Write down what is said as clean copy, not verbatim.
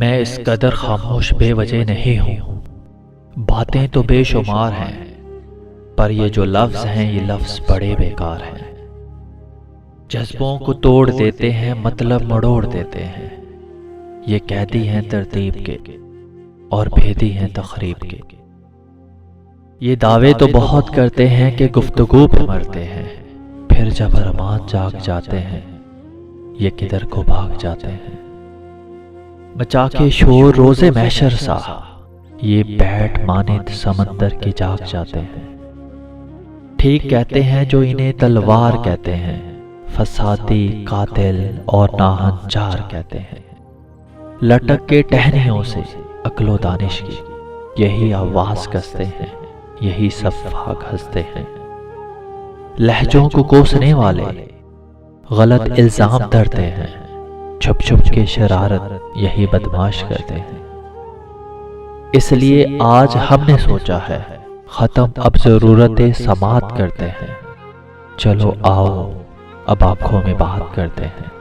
میں اس قدر خاموش بے وجہ نہیں ہوں، باتیں تو بے شمار ہیں، پر یہ جو لفظ ہیں یہ لفظ بڑے بیکار ہیں۔ جذبوں کو توڑ دیتے ہیں، مطلب مڑوڑ دیتے ہیں۔ یہ قیدی ہیں ترتیب کے اور بھیدی ہیں تخریب کے۔ یہ دعوے تو بہت کرتے ہیں کہ گفتگو پہ مرتے ہیں، پھر جب ارمان جاگ جاتے ہیں یہ کدھر کو بھاگ جاتے ہیں۔ مچا کے شور روز محشر سا، یہ بیٹھ مانند سمندر کی جاگ جاتے ہیں۔ ٹھیک کہتے ہیں جو انہیں تلوار کہتے ہیں، فسادی، قاتل اور ناہنجار کہتے ہیں۔ لٹک کے ٹہنیوں سے عقل و دانش کی یہی آواز کستے ہیں، یہی سفاک ہنستے ہیں۔ لہجوں کو کوسنے والے غلط الزام دھرتے ہیں، چھپ چھپ کے شرارت یہی بدماش کرتے ہیں۔ اس لیے آج ہم نے سوچا ہے ختم اب ضرورت سماعت کرتے ہیں، چلو آؤ اب آنکھوں میں بات کرتے ہیں۔